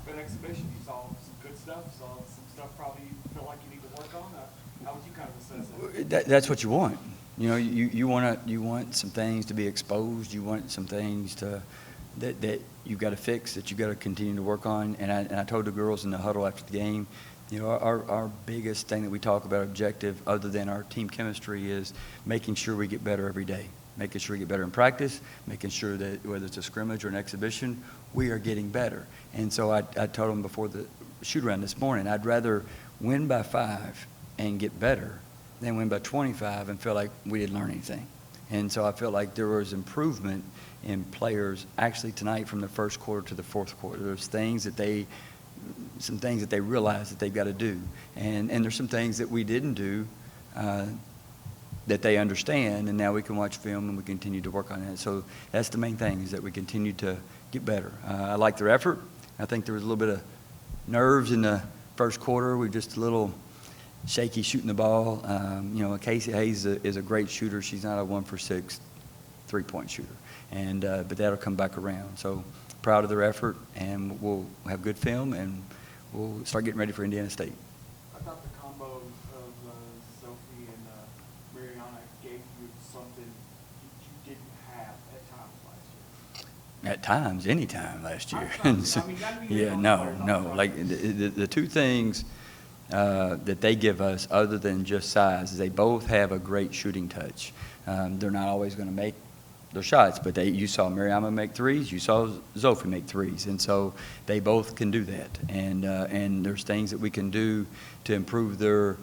good exhibition. You saw some good stuff, saw some stuff probably you feel like you need to work on. How would you kind of assess it? That's what you want. You know, you want some things to be exposed. You want some things that you've got to fix, that you've got to continue to work on. And I told the girls in the huddle after the game, you know, our biggest thing that we talk about, objective, other than our team chemistry, is making sure we get better every day, making sure we get better in practice, making sure that whether it's a scrimmage or an exhibition, we are getting better. And so I told them before the shoot-around this morning, I'd rather win by 5 and get better than win by 25 and feel like we didn't learn anything. And so I felt like there was improvement in players actually tonight from the first quarter to the fourth quarter. There's some things that they realize that they've got to do. And there's some things that we didn't do that they understand, and now we can watch film and we continue to work on it. So that's the main thing, is that we continue to get better. I like their effort. I think there was a little bit of nerves in the first quarter. We were just a little shaky shooting the ball. You know, Casey Hayes is a great shooter. She's not a 1-for-6 three-point shooter, but that'll come back around. So proud of their effort, and we'll have good film, and we'll start getting ready for Indiana State. I thought the combo of Sophie and Mariana gave you something you didn't have at times last year. At times, any time last year. Yeah, no. Like the two things that they give us, other than just size, is they both have a great shooting touch. They're not always going to make their shots, but you saw Mariama make threes, you saw Zophie make threes, and so they both can do that. And there's things that we can do to improve their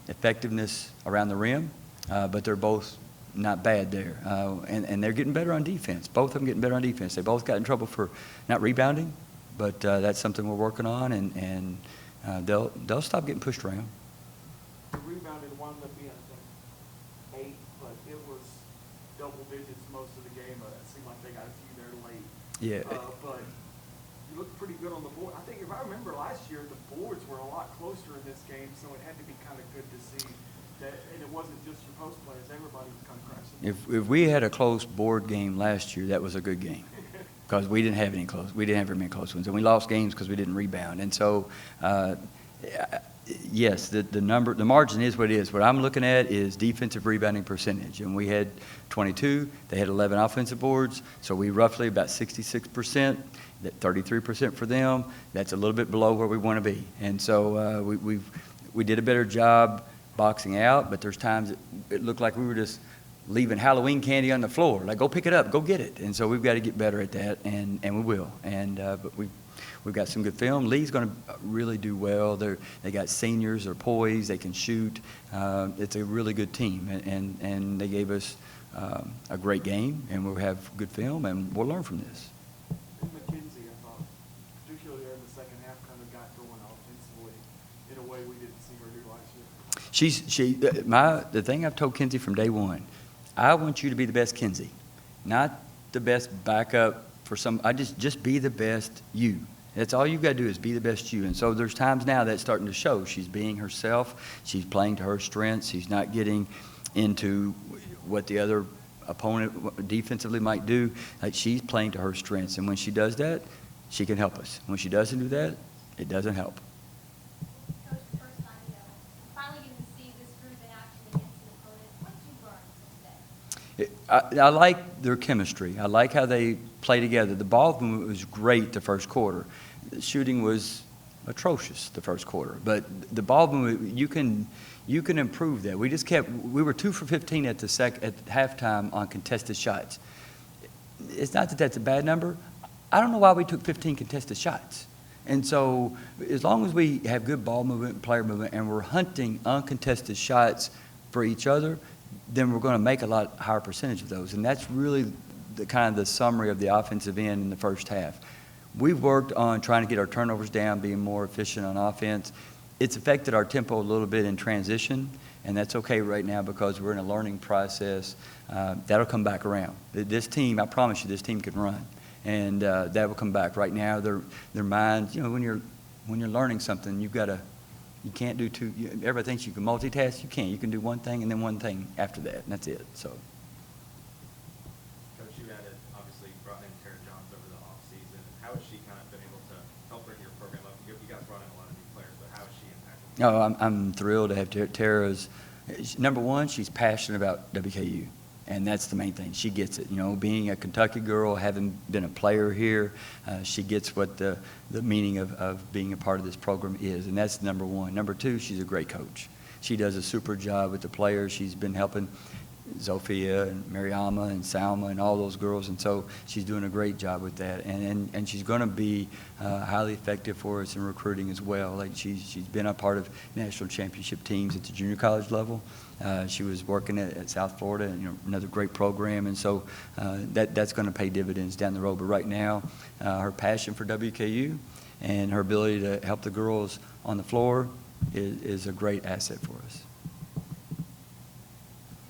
effectiveness around the rim, but they're both not bad there. And they're getting better on defense. Both of them getting better on defense. They both got in trouble for not rebounding, but that's something we're working on, and they'll stop getting pushed around. The rebounding wound up being, I think, 8, but it was double digits most of the game. It seemed like they got a few there late. Yeah. But you looked pretty good on the board. I think if I remember last year, the boards were a lot closer in this game, so it had to be kind of good to see that. And it wasn't just your post players; everybody was kind of crashing. If we had a close board game last year, that was a good game. Because we didn't have any close. We didn't have very many close ones, and we lost games because we didn't rebound. And so, yes, the margin is what it is. What I'm looking at is defensive rebounding percentage, and we had 22. They had 11 offensive boards, so we roughly about 66%. That 33% for them. That's a little bit below where we want to be. And so we did a better job boxing out, but there's times it looked like we were just leaving Halloween candy on the floor. Like, go pick it up, go get it. And so we've got to get better at that, and we will. But we've got some good film. Lee's going to really do well. They got seniors, they're poised, they can shoot. It's a really good team, and they gave us a great game, and we'll have good film, and we'll learn from this. McKenzie, I thought, particularly in the second half, kind of got going offensively in a way we didn't see her do last year. The thing I've told Kenzie from day one, I want you to be the best Kenzie, not the best backup for some. I just be the best you. That's all you've got to do, is be the best you. And so there's times now that's starting to show. She's being herself. She's playing to her strengths. She's not getting into what the other opponent defensively might do. Like, she's playing to her strengths. And when she does that, she can help us. When she doesn't do that, it doesn't help. Coach, the first time, finally getting to see this group in action against an opponent, what did you learn from today? I like their chemistry. I like how they play together. The ball movement was great the first quarter. The shooting was atrocious the first quarter. But the ball movement, you can improve that. We were 2 for 15 at halftime on contested shots. It's not that that's a bad number. I don't know why we took 15 contested shots. And so as long as we have good ball movement, player movement, and we're hunting uncontested shots for each other, then we're going to make a lot higher percentage of those. And that's really the kind of the summary of the offensive end in the first half. We've worked on trying to get our turnovers down, being more efficient on offense. It's affected our tempo a little bit in transition, and that's okay right now because we're in a learning process. That'll come back around. This team, I promise you, this team can run, and that will come back. Right now, their minds, when you're learning something, you can't do two. Everybody thinks you can multitask. You can't. You can do one thing and then one thing after that, and that's it. So. Coach, you had obviously brought in Tara Johns over the offseason. How has she kind of been able to help bring your No, I'm thrilled to have Tara's. Number one, she's passionate about WKU, and that's the main thing. She gets it. You know, being a Kentucky girl, having been a player here, she gets what the meaning of being a part of this program is, and that's number one. Number two, she's a great coach. She does a super job with the players. She's been helping Zofia and Mariama and Salma and all those girls, and so she's doing a great job with that. And she's going to be highly effective for us in recruiting as well. Like she's been a part of national championship teams at the junior college level. She was working at South Florida, and, you know, another great program, and so that's going to pay dividends down the road. But right now, her passion for WKU and her ability to help the girls on the floor is a great asset for us.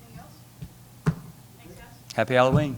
Anything else? Thanks, guys. Happy Halloween.